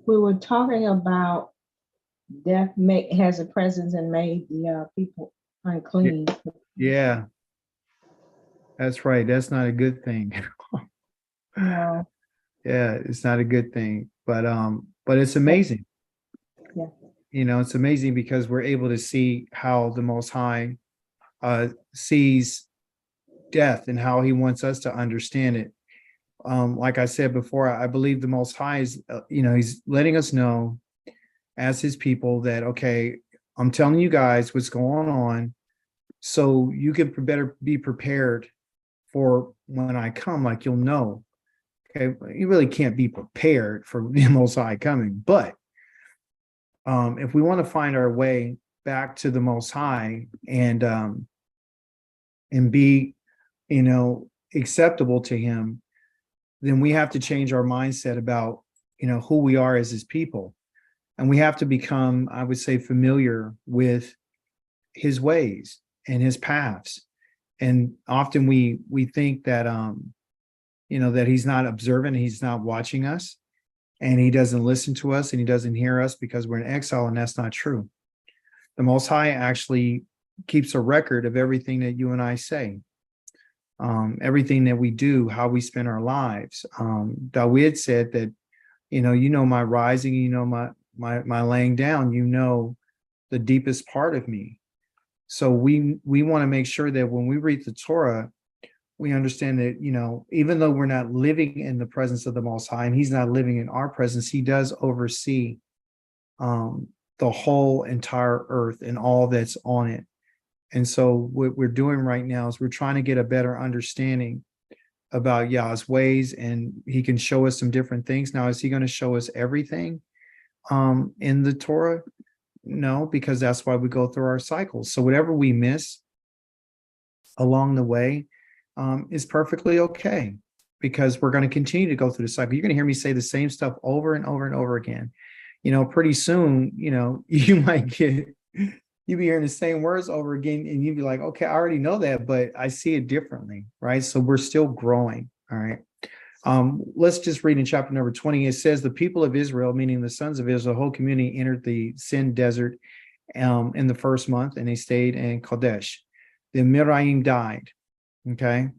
We were talking about has a presence and made the people Yeah, unclean. yeah, that's right. That's not a good thing. No, Yeah, it's not a good thing. But it's amazing. yeah, It's amazing because we're able to see how the Most High sees death and how he wants us to understand it. Like I said before, I believe the Most High is, he's letting us know as his people that, okay, I'm telling you guys what's going on so you can better be prepared for when I come, like you'll know. Okay, you really can't be prepared for the Most High coming, but if we want to find our way back to the Most High and be, acceptable to Him, then we have to change our mindset about who we are as His people, and we have to become, I would say, familiar with His ways and His paths. And often we think that that He's not observant, He's not watching us, and He doesn't listen to us, and He doesn't hear us because we're in exile, and that's not true. The Most High actually keeps a record of everything that you and I say, everything that we do, how we spend our lives. Dawid said that, my rising, my laying down, the deepest part of me. So we want to make sure that when we read the Torah, we understand that, even though we're not living in the presence of the Most High and He's not living in our presence, He does oversee the whole entire earth and all that's on it. And so what we're doing right now is we're trying to get a better understanding about Yah's ways, and He can show us some different things. Now, is He going to show us everything in the Torah? No, because that's why we go through our cycles. So whatever we miss along the way is perfectly okay, because we're going to continue to go through the cycle. You're going to hear me say the same stuff over and over and over again. Pretty soon, you might get, you be hearing the same words over again, and you'd be like, okay, I already know that, but I see it differently, right? So we're still growing. All right. Let's just read in chapter number 20. It says, the people of Israel, meaning the sons of Israel, the whole community entered the Sin desert in the first month, and they stayed in Kadesh. Then Miriam died. Okay.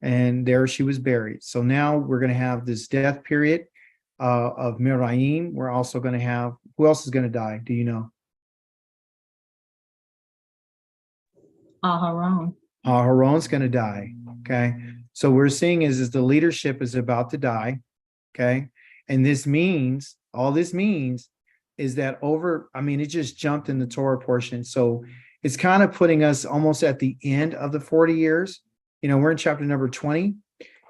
And there she was buried. So now we're going to have this death period of Miriam. We're also going to have, who else is going to die? Do you know? Aharon. Haron's going to die. Okay. So we're seeing is the leadership is about to die. Okay. And all this means is that it just jumped in the Torah portion. So it's kind of putting us almost at the end of the 40 years. We're in chapter number 20,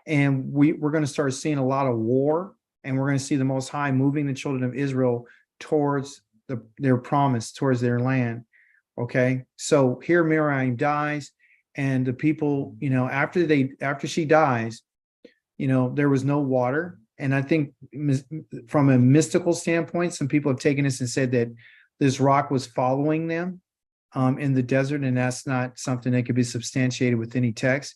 and we're going to start seeing a lot of war, and we're going to see the Most High moving the children of Israel towards their promise, towards their land. Okay. So here Miriam dies, and the people, after she dies, there was no water. And I think from a mystical standpoint, some people have taken this and said that this rock was following them in the desert, and that's not something that could be substantiated with any text.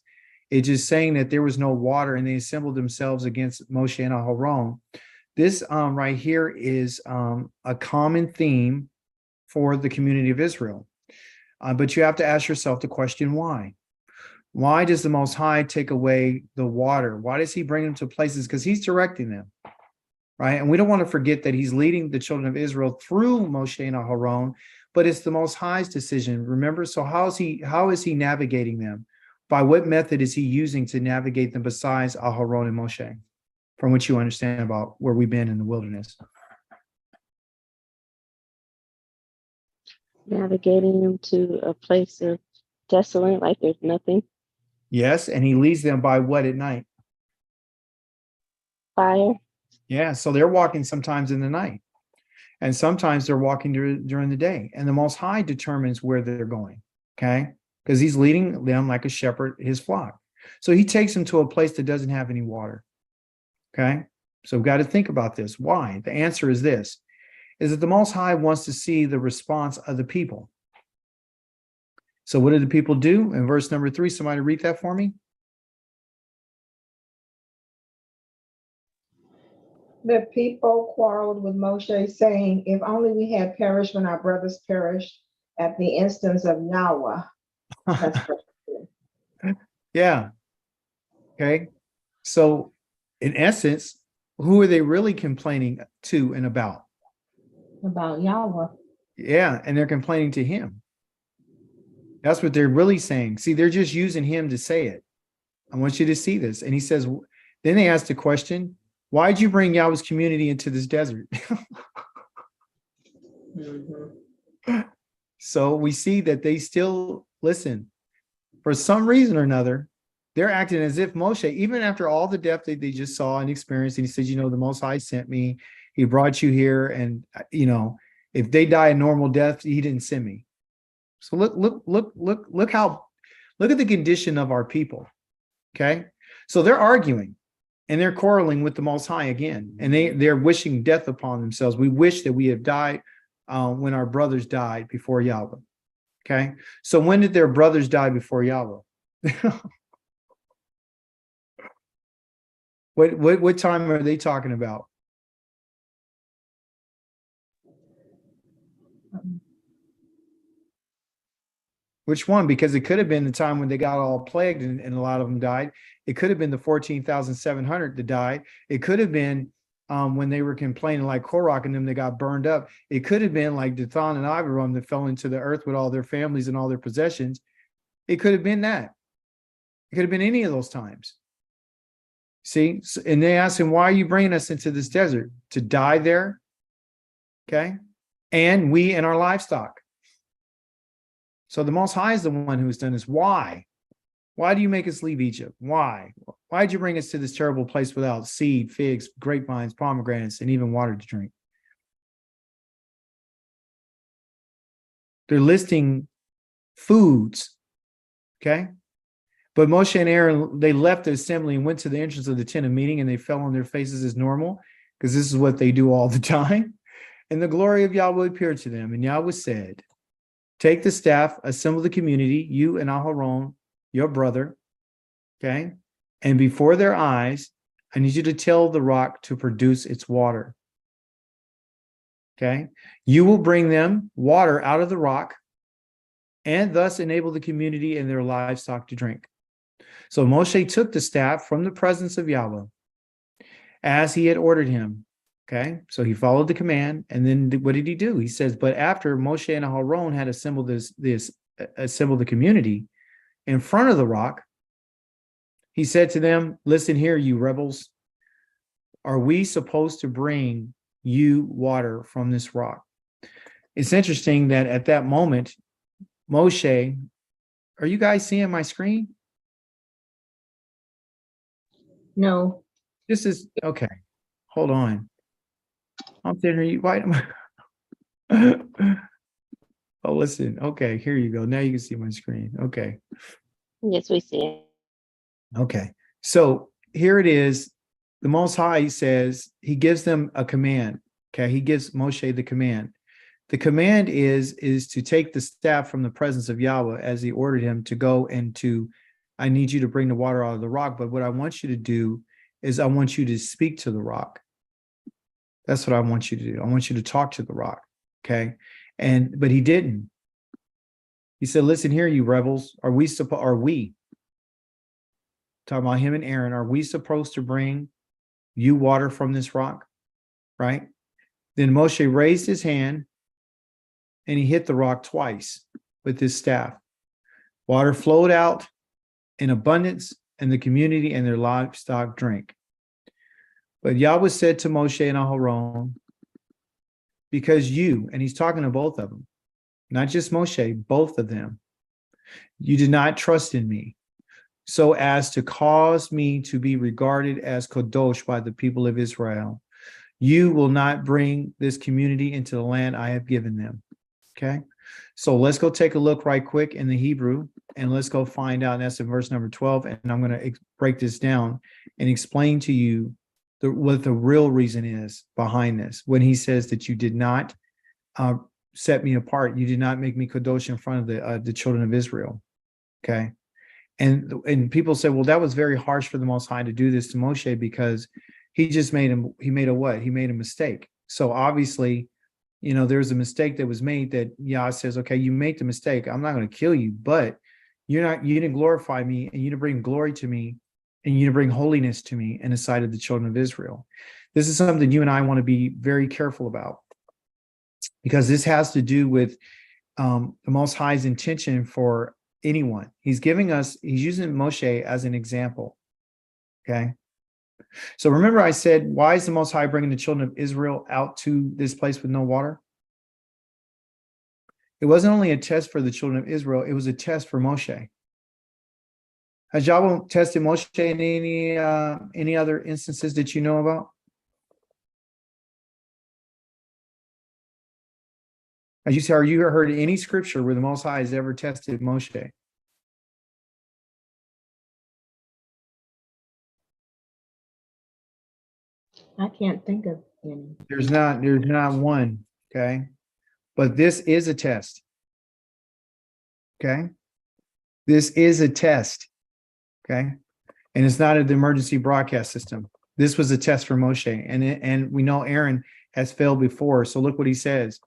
It's just saying that there was no water, and they assembled themselves against Moshe and Aharon. This right here is a common theme for the community of Israel. But you have to ask yourself the question, why? Why does the Most High take away the water? Why does He bring them to places? Because He's directing them, right? And we don't want to forget that He's leading the children of Israel through Moshe and Aharon, but it's the Most High's decision. Remember, so how is He navigating them? By what method is He using to navigate them besides Aharon and Moshe? From which you understand about where we've been in the wilderness. Navigating them to a place of desolate, like there's nothing. Yes, and He leads them by what at night? Fire. Yeah, so they're walking sometimes in the night, and sometimes they're walking during the day, and the Most High determines where they're going, okay? Because He's leading them like a shepherd His flock. So He takes them to a place that doesn't have any water, okay? So we've got to think about this. Why? The answer is this, is that the Most High wants to see the response of the people. So what did the people do? In verse number 3, somebody read that for me. The people quarreled with Moshe, saying, "If only we had perished when our brothers perished at the instance of Yahweh." That's verse 2. Yeah. Okay. So, in essence, who are they really complaining to and about? About Yahweh. Yeah. And they're complaining to him. That's what they're really saying. See, they're just using him to say it. I want you to see this. And he says, then they asked the question, why'd you bring Yahweh's community into this desert? Mhm. So we see that they still listen. For some reason or another, they're acting as if Moshe, even after all the death that they just saw and experienced, and he said, the Most High sent me, he brought you here. And, if they die a normal death, he didn't send me. So look at the condition of our people. Okay. So they're arguing and they're quarreling with the Most High again. And they're wishing death upon themselves. We wish that we have died when our brothers died before Yahweh. Okay. So when did their brothers die before Yahweh? What time are they talking about? Which one? Because it could have been the time when they got all plagued and a lot of them died. It could have been the 14,700 that died. It could have been when they were complaining like Korach and them, they got burned up. It could have been like Dathan and Abiram that fell into the earth with all their families and all their possessions. It could have been that. It could have been any of those times. See, and they asked him, why are you bringing us into this desert? To die there? Okay. And we and our livestock. So the Most High is the one who's done this. Why? Why do you make us leave Egypt? Why? Why did you bring us to this terrible place without seed, figs, grapevines, pomegranates, and even water to drink? They're listing foods. Okay. But Moshe and Aaron, they left the assembly and went to the entrance of the tent of meeting, and they fell on their faces as normal, because this is what they do all the time. And the glory of Yahweh appeared to them. And Yahweh said, take the staff, assemble the community, you and Aharon, your brother, okay? And before their eyes, I need you to tell the rock to produce its water, okay? You will bring them water out of the rock and thus enable the community and their livestock to drink. So Moshe took the staff from the presence of Yahweh as he had ordered him. Okay, so he followed the command, and then what did he do? He says, but after Moshe and Aharon had assembled the community in front of the rock, he said to them, listen here, you rebels, are we supposed to bring you water from this rock? It's interesting that at that moment, Moshe, are you guys seeing my screen? No. This is, okay, hold on. I'm sitting here, why am I? Oh, listen. Okay, here you go. Now you can see my screen. Okay. Yes, we see it. Okay. So here it is. The Most High says he gives them a command. Okay. He gives Moshe the command. The command is to take the staff from the presence of Yahweh as he ordered him to go and I need you to bring the water out of the rock. But what I want you to do is I want you to speak to the rock. That's what I want you to do. I want you to talk to the rock. Okay. But he didn't. He said, listen here, you rebels. Are we talking about him and Aaron, are we supposed to bring you water from this rock? Right. Then Moshe raised his hand and he hit the rock twice with his staff. Water flowed out in abundance, and the community and their livestock drank. But Yahweh said to Moshe and Aharon, because you, and he's talking to both of them, not just Moshe, both of them, you did not trust in me, so as to cause me to be regarded as Kadosh by the people of Israel. You will not bring this community into the land I have given them. Okay, so let's go take a look right quick in the Hebrew, and let's go find out. And that's in verse number 12. And I'm going to break this down and explain to you what the real reason is behind this. When he says that you did not set me apart, you did not make me Kadosh in front of the children of Israel. Okay, and people say, well, that was very harsh for the Most High to do this to Moshe, because He just made him, he made a what? He made a mistake. So obviously, there's a mistake that was made that Yah says, okay, you make the mistake. I'm not going to kill you, but you didn't glorify me, and you didn't bring glory to me, and you didn't bring holiness to me in the sight of the children of Israel. This is something you and I want to be very careful about, because this has to do with the Most High's intention for anyone. He's using Moshe as an example. Okay. So remember I said, why is the Most High bringing the children of Israel out to this place with no water? It wasn't only a test for the children of Israel, it was a test for Moshe. Has Yahweh tested Moshe in any other instances that you know about? As you say, are you heard any scripture where the Most High has ever tested Moshe? I can't think of any. There's not one, okay? But this is a test. Okay? This is a test. Okay? And it's not the emergency broadcast system. This was a test for Moshe. And we know Aaron has failed before. So look what he says.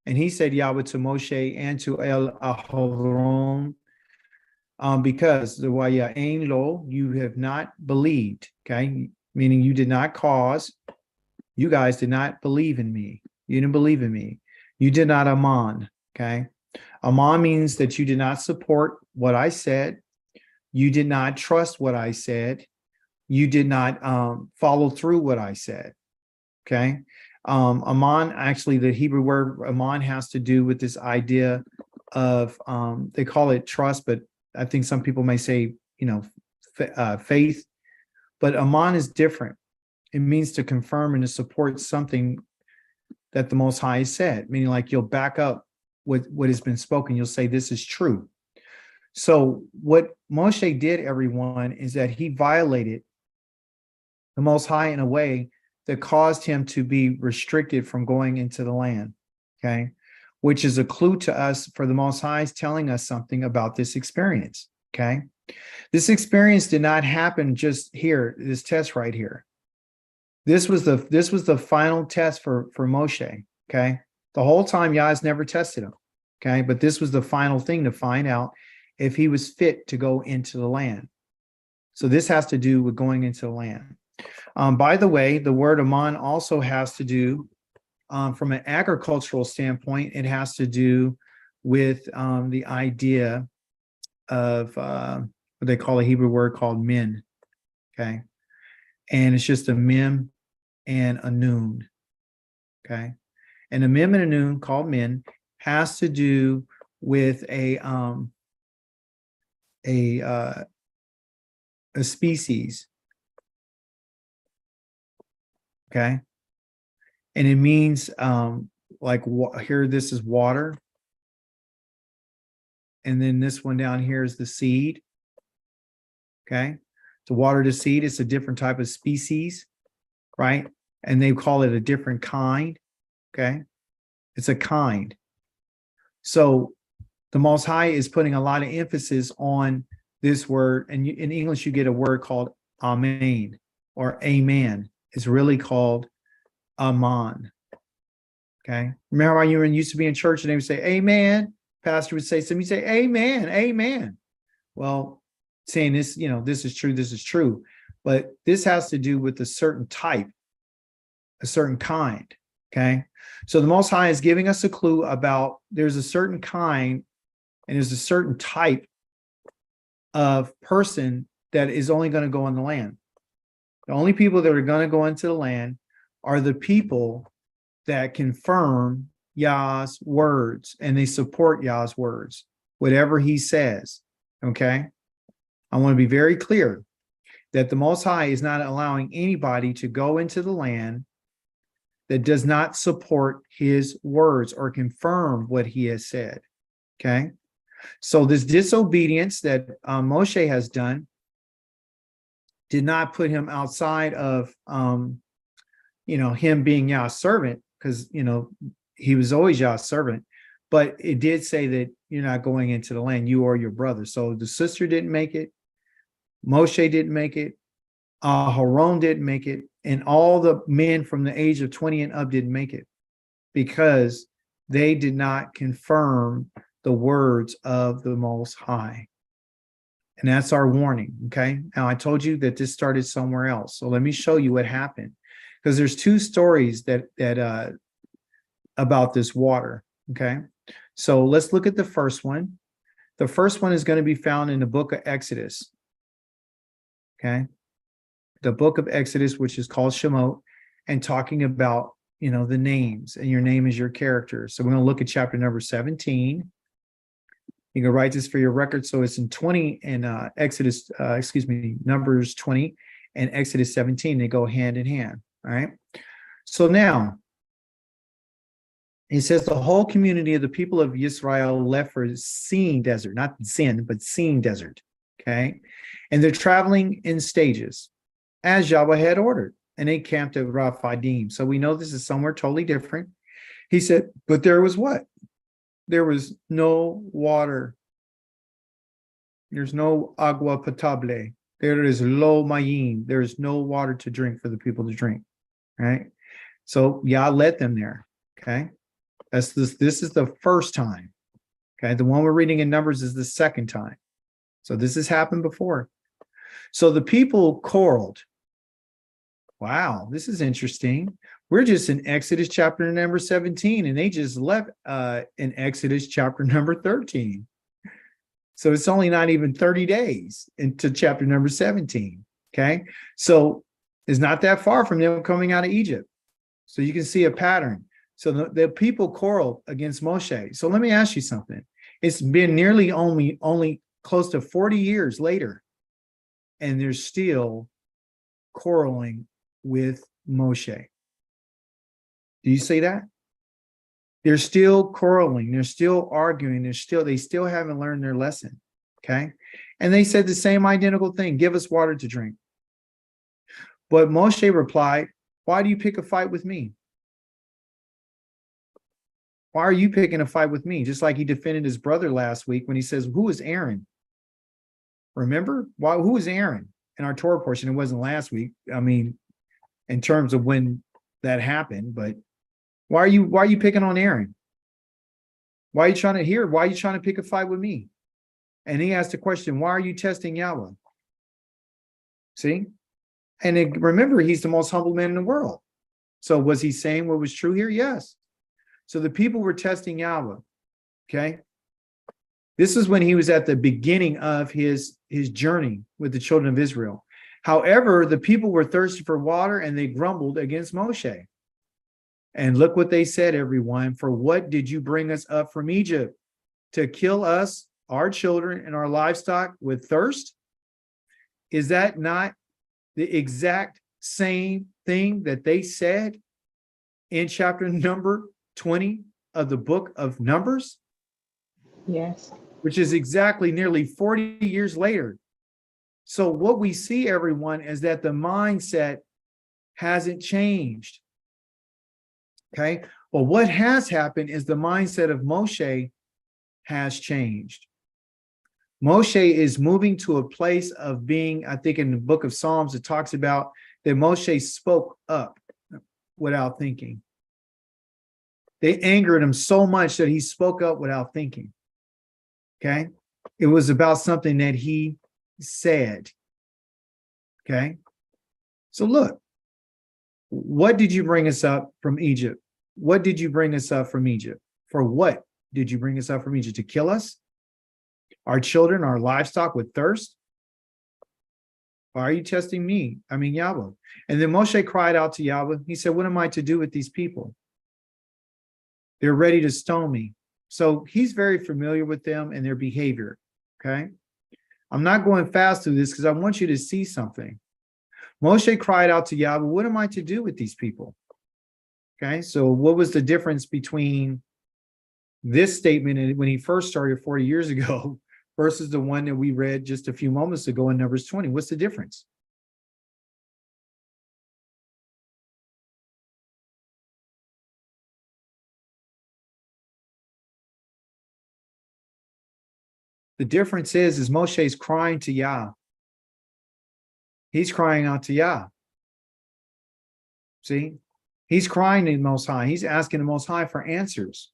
And he said Yahweh to Moshe and to El Aharon, because the Wayain Lo, you have not believed. Okay? Meaning you guys did not believe in me. You didn't believe in me. You did not aman. Okay? Aman means that you did not support what I said. You did not trust what I said. You did not follow through what I said. Okay? Aman, actually, the Hebrew word aman has to do with this idea of, they call it trust, but I think some people may say, faith. But aman is different. It means to confirm and to support something that the Most High said, meaning like you'll back up what has been spoken. You'll say, this is true. So what Moshe did, everyone, is that he violated the Most High in a way that caused him to be restricted from going into the land, okay? Which is a clue to us for the Most High telling us something about this experience, okay? This experience did not happen just here, this test right here. This was the final test for Moshe, okay? The whole time Yah's never tested him, okay? But this was the final thing to find out if he was fit to go into the land. So this has to do with going into the land. By the way, the word Aman also has to do, from an agricultural standpoint, it has to do with the idea of what they call a Hebrew word called min, okay? And it's just a mem and a noon, okay? And a mem and a noon called min has to do with a species, okay? And it means like here, this is water. And then this one down here is the seed, okay? To water the seed, it's a different type of species, right? And they call it a different kind, okay? It's a kind. So the Most High is putting a lot of emphasis on this word. And in English, you get a word called amen or amen. It's really called aman, okay? Remember how you used to be in church and they would say, amen? Pastor would say something, you say, amen, amen. Well, saying this, this is true. But this has to do with a certain type, a certain kind, okay? So the Most High is giving us a clue about there's a certain kind and there's a certain type of person that is only going to go on the land. The only people that are going to go into the land are the people that confirm Yah's words and they support Yah's words, whatever he says, okay? I want to be very clear that the Most High is not allowing anybody to go into the land that does not support his words or confirm what he has said, okay? So this disobedience that Moshe has done did not put him outside of, him being Yah's servant, because, he was always Yah's servant, but it did say that you're not going into the land, you or your brother. So the sister didn't make it. Moshe didn't make it. Haron didn't make it, and all the men from the age of 20 and up didn't make it because they did not confirm the words of the Most High. And that's our warning. Okay. Now, I told you that this started somewhere else. So let me show you what happened. Because there's two stories that about this water. Okay. So let's look at the first one. The first one is going to be found in the book of Exodus. Okay. The book of Exodus, which is called Shemot, and talking about, the names, and your name is your character. So we're going to look at chapter number 17. You can write this for your record. So it's in 20 and Numbers 20 and Exodus 17. They go hand in hand. All right. So now he says the whole community of the people of Israel left for Sin desert, not Sin, but Sin desert. Okay. And they're traveling in stages as Yahweh had ordered. And they camped at Rephidim. So we know this is somewhere totally different. He said, but there was what? There was no water. There's no agua potable. There is lo mayim. There is no water to drink for the people to drink. Right? So Yah led them there. Okay. This is the first time. Okay. The one we're reading in Numbers is the second time. So this has happened before. So the people quarreled. Wow, this is interesting. We're just in Exodus chapter number 17, and they just left in Exodus chapter number 13. So it's only not even 30 days into chapter number 17. Okay. So it's not that far from them coming out of Egypt. So you can see a pattern. So the people quarreled against Moshe. So let me ask you something. It's been nearly only close to 40 years later, and they're still quarreling with Moshe. Do you see that? They're still quarreling. They're still arguing. They still haven't learned their lesson. Okay. And they said the same identical thing. Give us water to drink. But Moshe replied, why do you pick a fight with me? Why are you picking a fight with me? Just like he defended his brother last week when he says, who is Aaron? Remember? Who is Aaron? In our Torah portion, it wasn't last week. I mean, in terms of when that happened, but why are you picking on Aaron? Why are you trying to pick a fight with me? And he asked the question, why are you testing Yahweh? See? And remember, he's the most humble man in the world. So was he saying what was true here? Yes. So the people were testing Yahweh. Okay. This is when he was at the beginning of his journey with the children of Israel. However, the people were thirsty for water and they grumbled against Moshe. And look what they said, everyone. For what did you bring us up from Egypt? To kill us, our children, and our livestock with thirst? Is that not the exact same thing that they said in chapter number 20 of the book of Numbers? Yes. Which is exactly nearly 40 years later. So what we see, everyone, is that the mindset hasn't changed. Okay. Well, what has happened is the mindset of Moshe has changed. Moshe is moving to a place of being, I think in the book of Psalms, it talks about that Moshe spoke up without thinking. They angered him so much that he spoke up without thinking. Okay. It was about something that he said. Okay. So look, what did you bring us up from Egypt? What did you bring us up from Egypt? For what did you bring us up from Egypt? To kill us? Our children, our livestock with thirst? Why are you testing me? I mean, Yahweh. And then Moshe cried out to Yahweh. He said, what am I to do with these people? They're ready to stone me. So he's very familiar with them and their behavior. Okay. I'm not going fast through this because I want you to see something. Moshe cried out to Yahweh, what am I to do with these people? Okay. So what was the difference between this statement and when he first started 40 years ago versus the one that we read just a few moments ago in Numbers 20? What's the difference? The difference is Moshe's crying to Yah. He's crying out to Yah. See, he's crying to the Most High. He's asking the Most High for answers.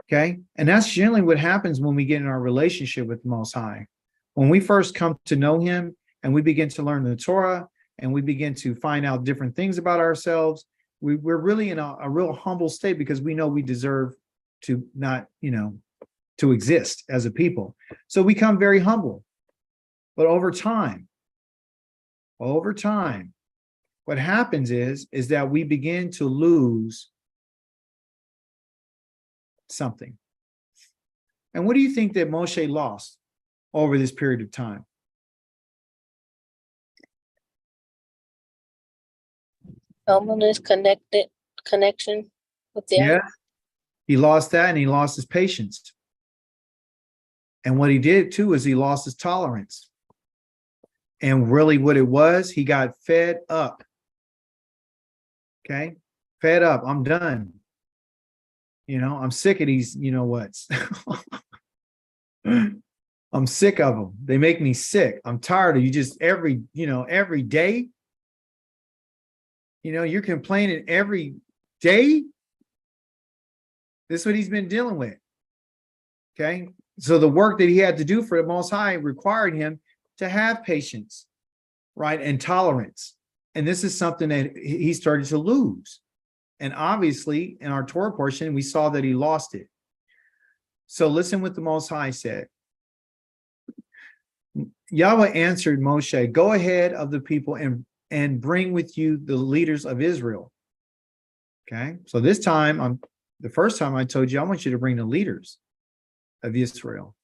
Okay. And that's generally what happens when we get in our relationship with the Most High. When we first come to know him and we begin to learn the Torah and we begin to find out different things about ourselves, we're really in a real humble state because we know we deserve to not, to exist as a people. So we become very humble. But over time, what happens is that we begin to lose something. And what do you think that Moshe lost over this period of time? Humbleness, connection with the Yeah, he lost that, and he lost his patience. And what he did too is he lost his tolerance. And really what it was, he got fed up. Okay, fed up. I'm done. I'm sick of these, what's. I'm sick of them. They make me sick. I'm tired of you just every day. You're complaining every day. This is what he's been dealing with. Okay. So the work that he had to do for the Most High required him to have patience, right? And tolerance. And this is something that he started to lose. And obviously in our Torah portion, we saw that he lost it. So listen what the Most High said. Yahweh answered Moshe, go ahead of the people and bring with you the leaders of Israel. Okay. So this time, the first time I told you, I want you to bring the leaders of Israel.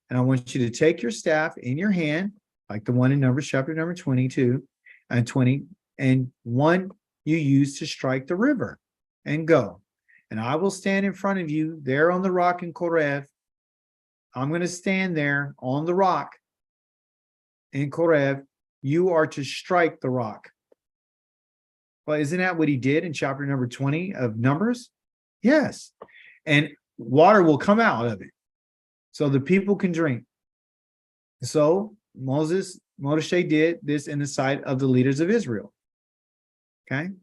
And I want you to take your staff in your hand, like the one in Numbers chapter number 22 and 20, and one you use to strike the river and go. And I will stand in front of you there on the rock in Korev. I'm going to stand there on the rock in Korev. You are to strike the rock. Well, isn't that what he did in chapter number 20 of Numbers? Yes. And water will come out of it, so the people can drink. So Moshe did this in the sight of the leaders of Israel. Okay. And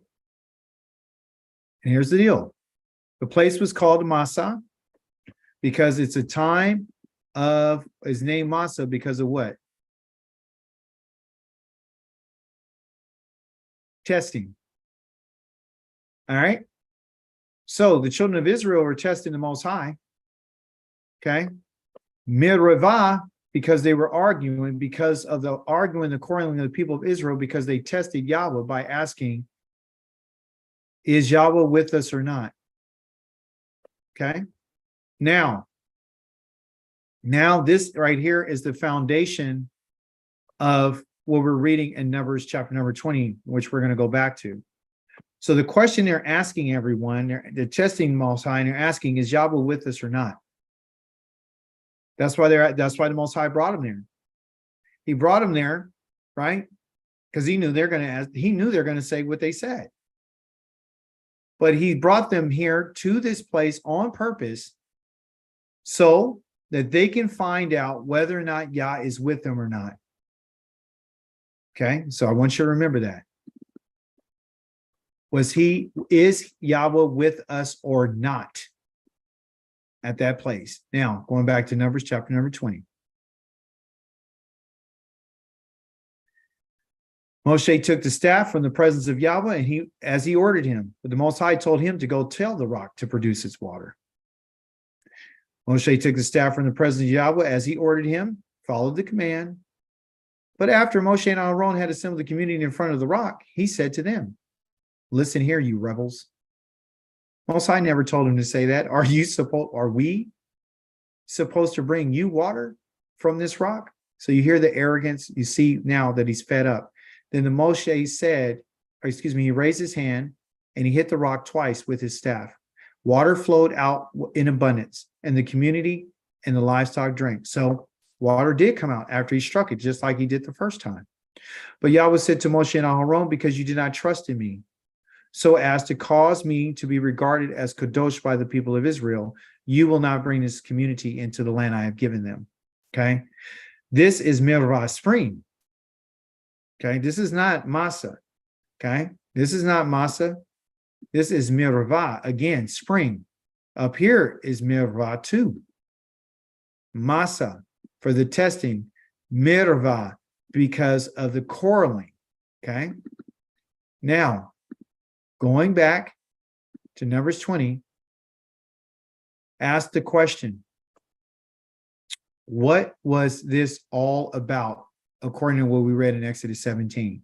here's the deal. The place was called Massah because it's a time of, his name Massah because of what? Testing. All right. So the children of Israel were testing the Most High. Okay. Mirivah, because they were arguing, because of the quarreling of the people of Israel, because they tested Yahweh by asking, is Yahweh with us or not? Okay. Now this right here is the foundation of what we're reading in Numbers chapter number 20, which we're going to go back to. So the question they're asking everyone, they're testing Most High, and they're asking, is Yahweh with us or not? That's why the Most High brought them there. He brought them there, right? Because he knew they're going to say what they said. But he brought them here to this place on purpose so that they can find out whether or not Yah is with them or not. Okay, so I want you to remember that. Is Yahweh with us or not at that place? Now, going back to Numbers chapter number 20. Moshe took the staff from the presence of Yahweh, and as he ordered him, but the Most High told him to go tell the rock to produce its water. Moshe took the staff from the presence of Yahweh as he ordered him, followed the command. But after Moshe and Aaron had assembled the community in front of the rock, he said to them, listen here, you rebels. Most High never told him to say that. Are we supposed to bring you water from this rock? So you hear the arrogance. You see now that he's fed up. Then the Moshe he raised his hand and he hit the rock twice with his staff. Water flowed out in abundance, and the community and the livestock drank. So water did come out after he struck it, just like he did the first time. But Yahweh said to Moshe and Aaron, because you did not trust in me, so as to cause me to be regarded as kadosh by the people of Israel, you will not bring this community into the land I have given them. Okay. This is Mirvah spring. Okay, this is not Masa. Okay, this is not Masa. This is Mirvah. Again, spring. Up here is Mirvah too. Masa for the testing. Mirvah because of the quarreling. Okay. Now, going back to Numbers 20, ask the question, what was this all about, according to what we read in Exodus 17?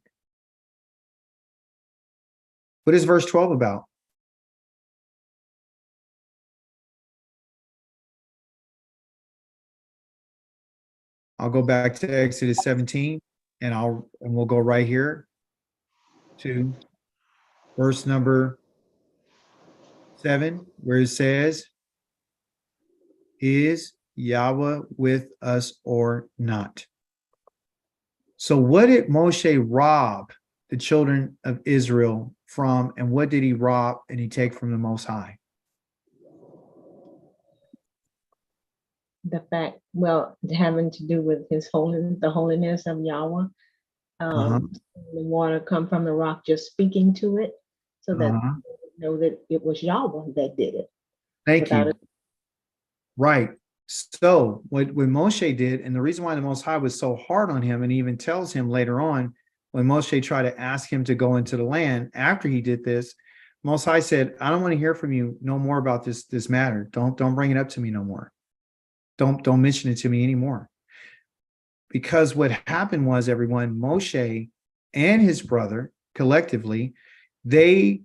What is verse 12 about? I'll go back to Exodus 17 and we'll go right here to verse number 7, where it says, is Yahweh with us or not? So what did Moshe rob the children of Israel from, and what did he rob and he take from the Most High? The fact, well, having to do with his holiness, the holiness of Yahweh. The water come from the rock, just speaking to it, so that they know that it was Yahweh that did it. Thank you. Right. So what Moshe did, and the reason why the Most High was so hard on him, and he even tells him later on, when Moshe tried to ask him to go into the land after he did this, Most High said, I don't want to hear from you no more about this matter. Don't bring it up to me no more. Don't mention it to me anymore. Because what happened was, everyone, Moshe and his brother collectively, they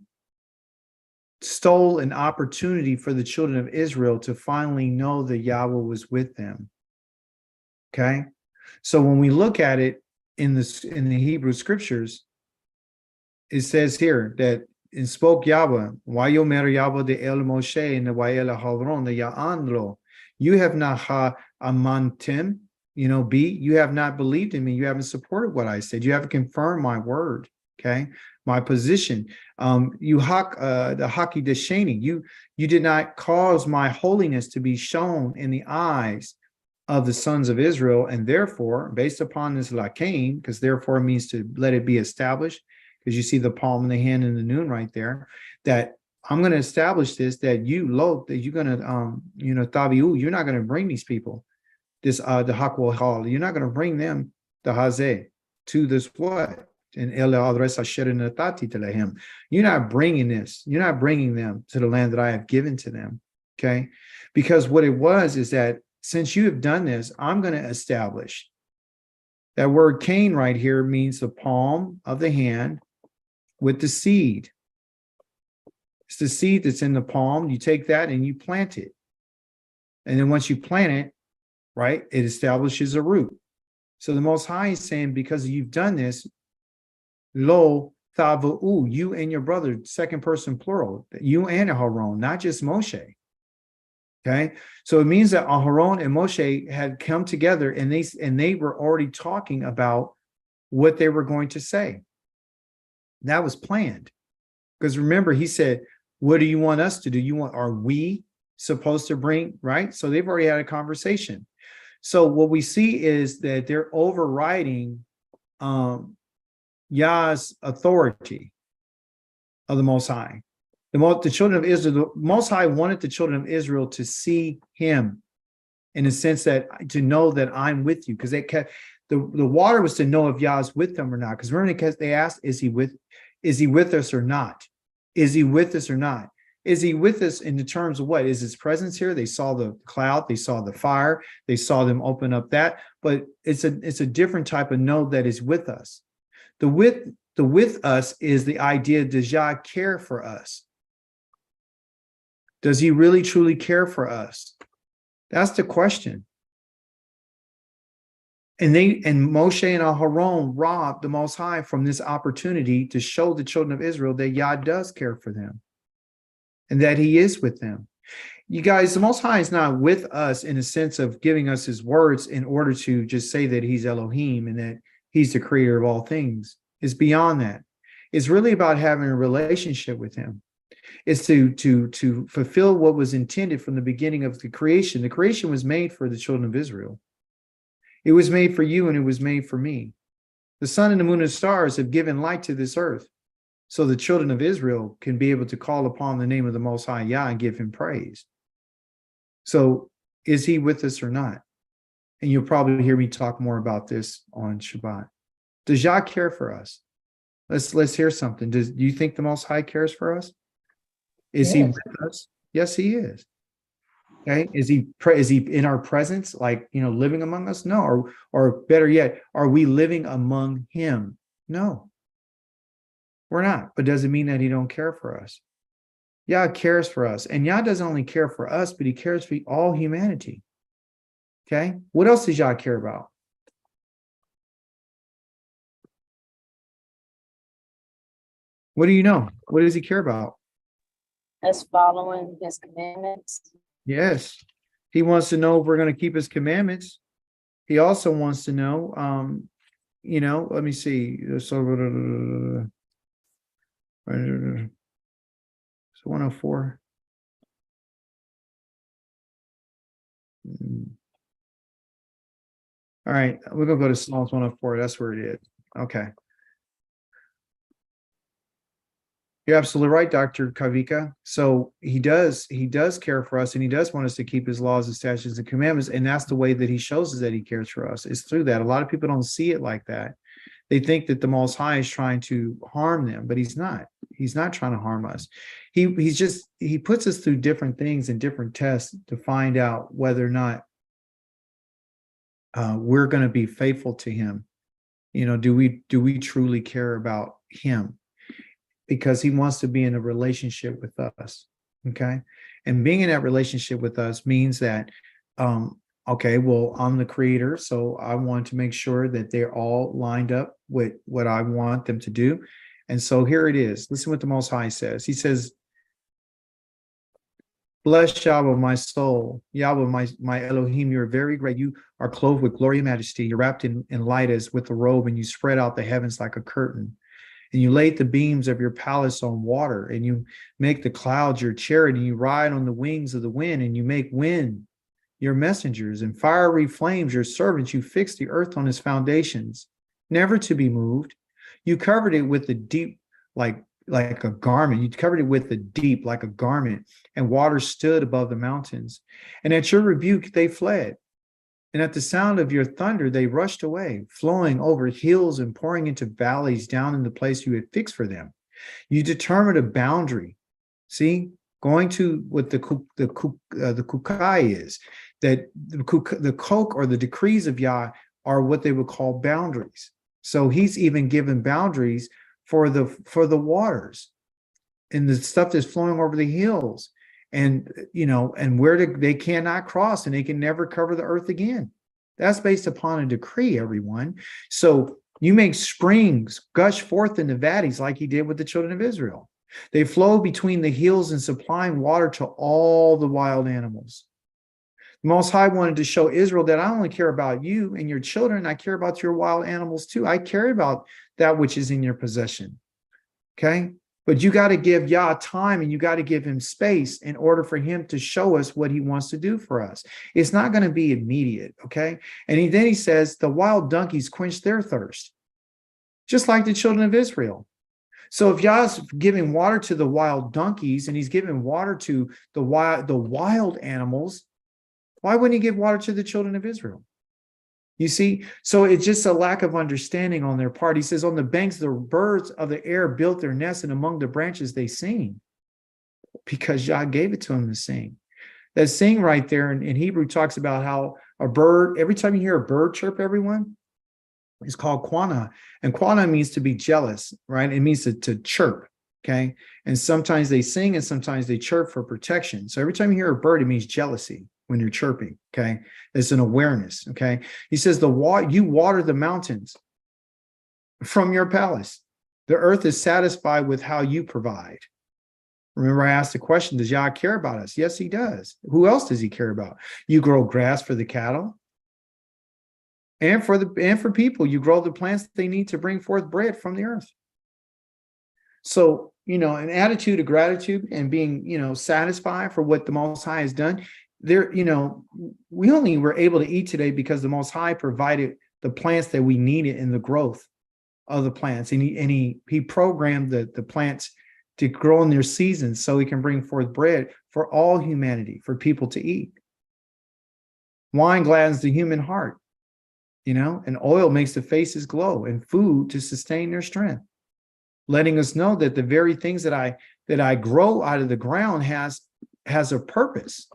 stole an opportunity for the children of Israel to finally know that Yahweh was with them. Okay, so when we look at it in the Hebrew scriptures, it says here that and spoke Yahweh, Wayomer Yahweh de el Moshe and the Wael Havron the Ya'anlo. You have not amantim, you have not believed in me. You haven't supported what I said. You haven't confirmed my word. Okay, my position. You the haki desheni. You did not cause my holiness to be shown in the eyes of the sons of Israel, and therefore, based upon this lakein, because therefore means to let it be established, because you see the palm of the hand and the noon right there, that I'm going to establish this, that you're going to, tabiu, you're not going to bring these people, the hakwal hall, you're not going to bring them, the hazeh, to this what? And you're not bringing this, you're not bringing them to the land that I have given to them, okay? Because what it was is that since you have done this, I'm going to establish. That word Cain right here means the palm of the hand with the seed. It's the seed that's in the palm. You take that and you plant it. And then once you plant it, right, it establishes a root. So the Most High is saying, because you've done this, lo thavu, you and your brother, second person plural, you and Aharon, not just Moshe. Okay, so it means that Aharon and Moshe had come together and they were already talking about what they were going to say. That was planned. Because remember, he said, what do you want us to do? Are we supposed to bring, right? So they've already had a conversation. So what we see is that they're overriding Yah's authority of the Most High. The children of Israel, the Most High wanted the children of Israel to see him in the sense that to know that I'm with you, because they kept the water was to know if Yah's with them or not. Because remember, because they asked, is he with us or not? Is he with us or not? Is he with us in the terms of what? Is his presence here? They saw the cloud, they saw the fire, they saw them open up that, but it's a different type of know that is with us. The with us is the idea, does Yah care for us? Does he really truly care for us? That's the question. And Moshe and Aharon robbed the Most High from this opportunity to show the children of Israel that Yah does care for them and that he is with them. You guys, the Most High is not with us in a sense of giving us his words in order to just say that he's Elohim and that he's the creator of all things. It's beyond that. It's really about having a relationship with him. It's to fulfill what was intended from the beginning of the creation. The creation was made for the children of Israel. It was made for you and it was made for me. The sun and the moon and stars have given light to this earth, so the children of Israel can be able to call upon the name of the Most High Yah and give him praise. So is he with us or not? And you'll probably hear me talk more about this on Shabbat. Does Yah care for us? Let's hear something. Do you think the Most High cares for us? Is he Yes. with us? Yes, he is. Okay. Is he in our presence, like, living among us? No. Or better yet, are we living among him? No, we're not. But does it mean that he don't care for us? Yah cares for us. And Yah doesn't only care for us, but he cares for all humanity. Okay. What else does Yah care about? What do you know? What does he care about? Us following his commandments. Yes. He wants to know if we're going to keep his commandments. He also wants to know, let me see. So 104. All right, we're going to go to Psalms 104. That's where it is. Okay. You're absolutely right, Dr. Kavika. So he does care for us, and he does want us to keep his laws and statutes and commandments. And that's the way that he shows us that he cares for us, is through that. A lot of people don't see it like that. They think that the Most High is trying to harm them, but he's not. He's not trying to harm us. He puts us through different things and different tests to find out whether or not we're going to be faithful to him. Do we truly care about him? Because he wants to be in a relationship with us. Okay. And being in that relationship with us means that, okay, well, I'm the creator, so I want to make sure that they're all lined up with what I want them to do. And so here it is. Listen what the Most High says. He says, bless Yahweh, my soul. Yahweh, my Elohim, you're very great. You are clothed with glory and majesty. You're wrapped in light as with a robe, and you spread out the heavens like a curtain. And you laid the beams of your palace on water, and you make the clouds your chariot, and you ride on the wings of the wind, and you make wind your messengers, and fiery flames your servants. You fix the earth on its foundations, never to be moved. You covered it with the deep like a garment. You covered it with the deep like a garment, and water stood above the mountains. And at your rebuke they fled. And at the sound of your thunder, they rushed away, flowing over hills and pouring into valleys down in the place you had fixed for them. You determined a boundary. See, going to what the Kukai is, that the Kok or the decrees of Yah are what they would call boundaries. So he's even given boundaries for the waters and the stuff that's flowing over the hills. And where they cannot cross, and they can never cover the earth again. That's based upon a decree, everyone. So you make springs gush forth in the valleys like he did with the children of Israel. They flow between the hills and supplying water to all the wild animals. The Most High wanted to show Israel that I only care about you and your children. I care about your wild animals too. I care about that which is in your possession. Okay? But you got to give Yah time, and you got to give him space in order for him to show us what he wants to do for us. It's not going to be immediate, okay? And then he says, the wild donkeys quench their thirst, just like the children of Israel. So if Yah's giving water to the wild donkeys, and he's giving water to the wild animals, why wouldn't he give water to the children of Israel? You see, so it's just a lack of understanding on their part. He says, on the banks, the birds of the air built their nests, and among the branches they sing, because Yah gave it to them to sing. That sing right there in Hebrew talks about how a bird, every time you hear a bird chirp, everyone, it's called quana. And quana means to be jealous, right? It means to chirp, okay? And sometimes they sing and sometimes they chirp for protection. So every time you hear a bird, it means jealousy. When you're chirping, okay, it's an awareness. Okay, he says you water the mountains from your palace. The earth is satisfied with how you provide. Remember, I asked the question: does Yah care about us? Yes, he does. Who else does he care about? You grow grass for the cattle, and for people. You grow the plants they need to bring forth bread from the earth. So an attitude of gratitude and being satisfied for what the Most High has done. We only were able to eat today because the Most High provided the plants that we needed in the growth of the plants, and he programmed the plants to grow in their seasons so he can bring forth bread for all humanity, for people to eat. Wine gladdens the human heart, and oil makes the faces glow, and food to sustain their strength, letting us know that the very things that I grow out of the ground has a purpose.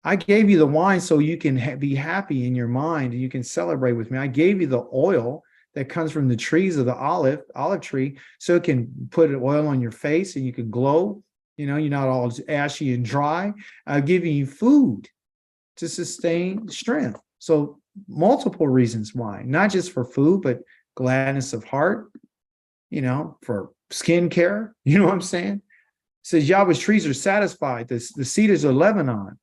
I gave you the wine so you can be happy in your mind and you can celebrate with me. I gave you the oil that comes from the trees of the olive tree, so it can put oil on your face and you can glow. You're not all ashy and dry. I've given you food to sustain strength. So multiple reasons why, not just for food, but gladness of heart, for skin care. You know what I'm saying? It says Yahweh's trees are satisfied. The cedars of Lebanon.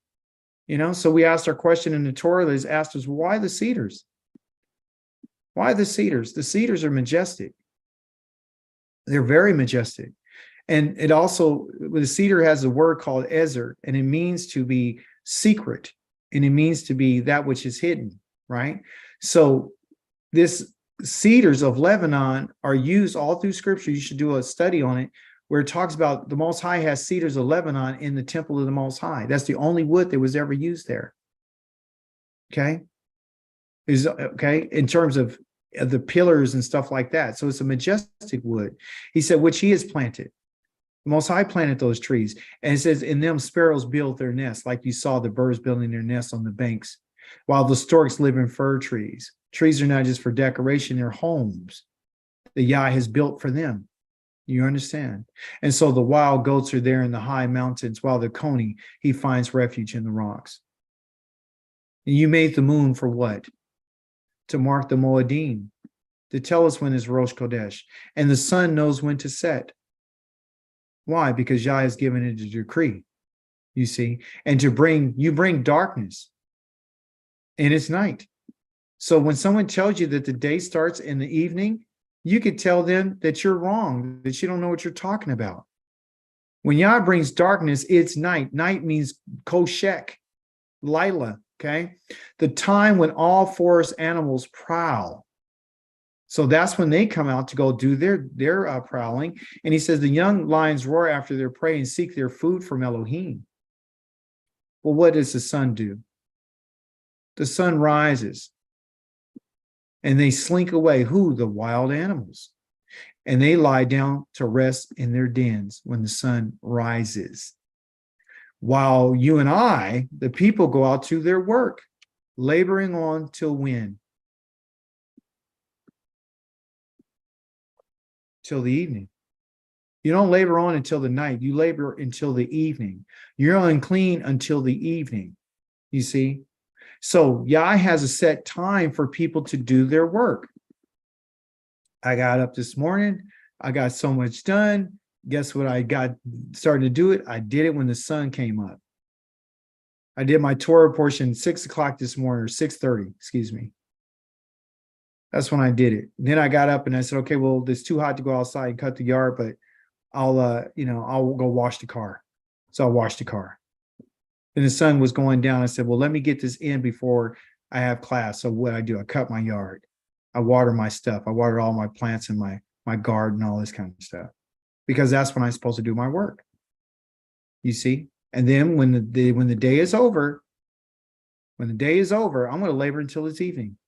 So we asked our question in the Torah. They asked us, why the cedars? Why the cedars? The cedars are majestic. They're very majestic. And it also, the cedar has a word called ezer, and it means to be secret, and it means to be that which is hidden, right? So this cedars of Lebanon are used all through scripture. You should do a study on it, where it talks about the Most High has cedars of Lebanon in the temple of the Most High. That's the only wood that was ever used there. Okay? In terms of the pillars and stuff like that. So it's a majestic wood. He said, which he has planted. The Most High planted those trees. And it says, in them sparrows build their nests, like you saw the birds building their nests on the banks, while the storks live in fir trees. Trees are not just for decoration, they're homes that Yah has built for them. You understand? And so the wild goats are there in the high mountains, while the coney, he finds refuge in the rocks. And you made the moon for what? To mark the Moedim, to tell us when is Rosh Chodesh. And the sun knows when to set. Why? Because Yah has given it a decree, you see, and you bring darkness, and it's night. So when someone tells you that the day starts in the evening, you could tell them that you're wrong, that you don't know what you're talking about. When Yah brings darkness, it's night. Night means koshek, Lila, okay? The time when all forest animals prowl. So that's when they come out to go do their prowling. And he says the young lions roar after their prey and seek their food from Elohim. Well, what does the sun do? The sun rises. And they slink away. Who? The wild animals. And they lie down to rest in their dens when the sun rises. While you and I, the people, go out to their work, laboring on till when? Till the evening. You don't labor on until the night. You labor until the evening. You're unclean until the evening. You see? So Yah has a set time for people to do their work. I got up this morning. I got so much done. Guess what I got started to do it? I did it when the sun came up. I did my Torah portion 6 o'clock this morning, or 6:30, excuse me. That's when I did it. And then I got up and I said, okay, well, it's too hot to go outside and cut the yard, but I'll go wash the car. So I washed the car. Then the sun was going down. I said, well, let me get this in before I have class. So what I do, I cut my yard. I water my stuff. I water all my plants in my garden and all this kind of stuff, because that's when I'm supposed to do my work. You see? And then when the day is over, I'm going to labor until it's evening,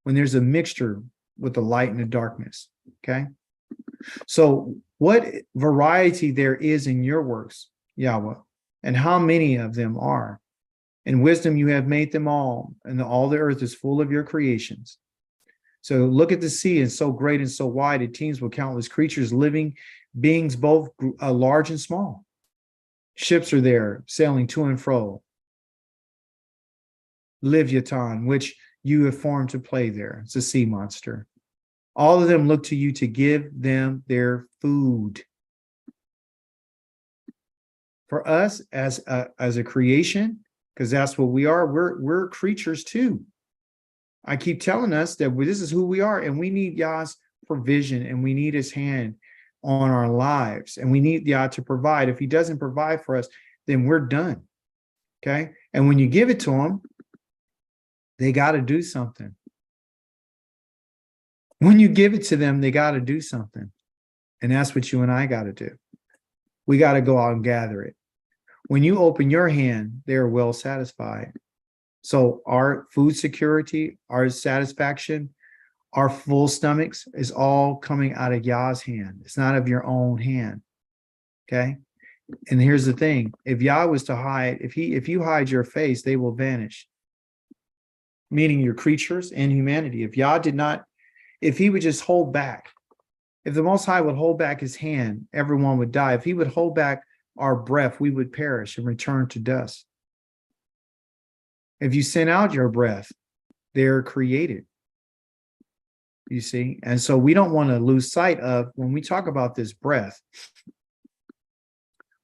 when there's a mixture with the light and the darkness. Okay? So what variety there is in your works, Yahweh, and how many of them are. In wisdom you have made them all, and all the earth is full of your creations. So look at the sea, and so great and so wide, it teems with countless creatures, living beings, both large and small. Ships are there, sailing to and fro. Leviathan, which you have formed to play there. It's a sea monster. All of them look to you to give them their food. For us as a creation, because that's what we are, we're creatures too. I keep telling us that this is who we are, and we need Yah's provision, and we need his hand on our lives, and we need Yah to provide. If he doesn't provide for us, then we're done. Okay? And when you give it to them, they got to do something. When you give it to them, they got to do something. And that's what you and I got to do. We got to go out and gather it. When you open your hand, they're well satisfied. So our food security, our satisfaction, our full stomachs is all coming out of Yah's hand. It's not of your own hand. Okay. And here's the thing. If Yah was to hide, if you hide your face, they will vanish. Meaning your creatures and humanity. If Yah did not, if he would just hold back, if the Most High would hold back his hand, everyone would die. If he would hold back our breath, we would perish and return to dust. If you send out your breath, they're created. You see? And so we don't want to lose sight of, when we talk about this breath,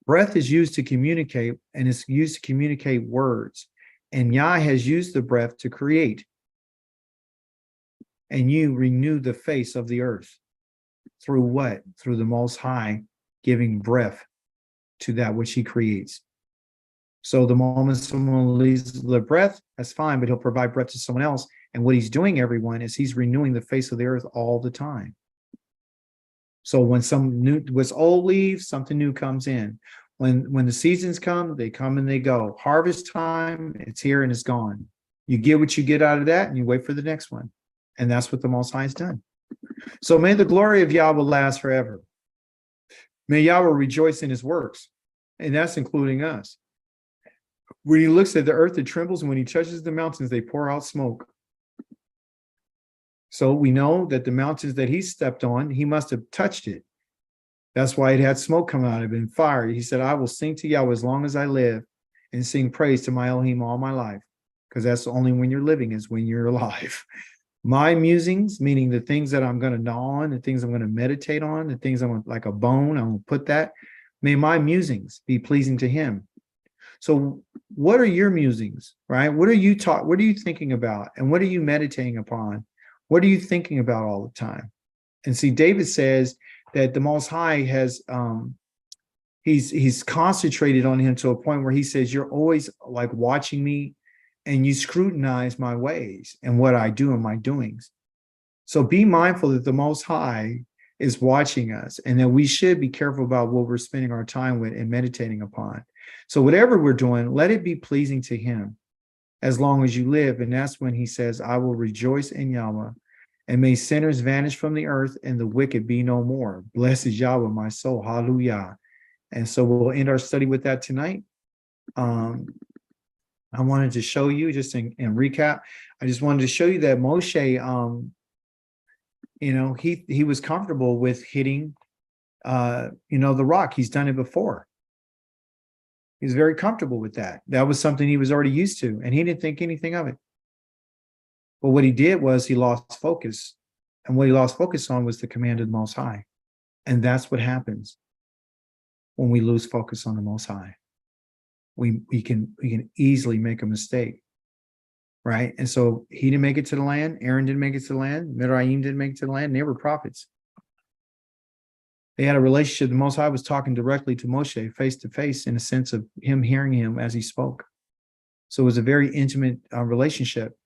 breath is used to communicate, and it's used to communicate words. And Yah has used the breath to create. And you renew the face of the earth. Through what? Through the Most High giving breath to that which he creates. So the moment someone leaves the breath, that's fine, but he'll provide breath to someone else. And what he's doing, everyone, is he's renewing the face of the earth all the time. So when what's old leaves, something new comes in. When the seasons come, they come and they go. Harvest time, it's here and it's gone. You get what you get out of that, and you wait for the next one. And that's what the Most High has done. So may the glory of Yahweh last forever. May Yahweh rejoice in his works, and that's including us. When he looks at the earth, it trembles, and when he touches the mountains, they pour out smoke. So we know that the mountains that he stepped on, he must have touched it. That's why it had smoke come out of it and fire. He said, I will sing to Yahweh as long as I live, and sing praise to my Elohim all my life. Because that's only when you're living is when you're alive. My musings, meaning the things that I'm going to gnaw on, the things I'm going to meditate on, the things I'm going to, like a bone, I'm going to put that. May my musings be pleasing to him. So what are your musings, right? What are you what are you thinking about? And what are you meditating upon? What are you thinking about all the time? And see, David says that the Most High has, he's concentrated on him to a point where he says, you're always like watching me, and you scrutinize my ways and what I do in my doings. So be mindful that the Most High is watching us, and that we should be careful about what we're spending our time with and meditating upon. So whatever we're doing, let it be pleasing to him as long as you live. And that's when he says, I will rejoice in Yahweh, and may sinners vanish from the earth and the wicked be no more. Blessed is Yahweh, my soul. Hallelujah. And so we'll end our study with that tonight. I wanted to show you, just in recap, I just wanted to show you that Moshe, he was comfortable with hitting, the rock. He's done it before. He's very comfortable with that. That was something he was already used to, and he didn't think anything of it. But what he did was he lost focus. And what he lost focus on was the command of the Most High. And that's what happens when we lose focus on the Most High. We can easily make a mistake, right? And so he didn't make it to the land. Aaron didn't make it to the land. Midraim didn't make it to the land. They were prophets. They had a relationship. The Most High was talking directly to Moshe face to face, in a sense of him hearing him as he spoke. So it was a very intimate relationship.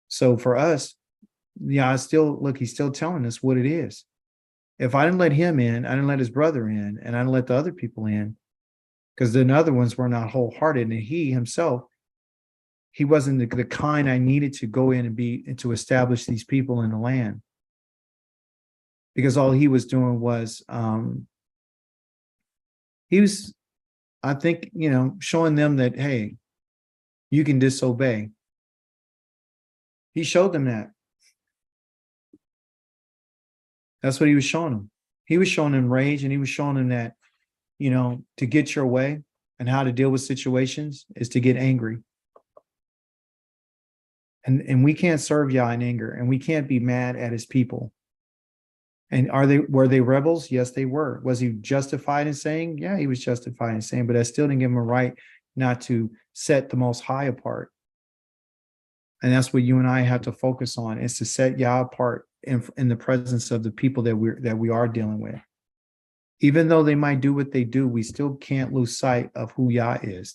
So for us, he's still telling us what it is. If I didn't let him in, I didn't let his brother in, and I didn't let the other people in, because the other ones were not wholehearted. And he himself, he wasn't the kind I needed to go in and to establish these people in the land. Because all he was doing was, I think, showing them that, hey, you can disobey. He showed them that. That's what he was showing them. He was showing them rage, and he was showing them that, to get your way and how to deal with situations is to get angry. And we can't serve Yah in anger, and we can't be mad at his people. And were they rebels? Yes, they were. Was he justified in saying? Yeah, he was justified in saying, but that still didn't give him a right not to set the Most High apart. And that's what you and I have to focus on, is to set Yah apart in the presence of the people that we are dealing with. Even though they might do what they do, we still can't lose sight of who Yah is.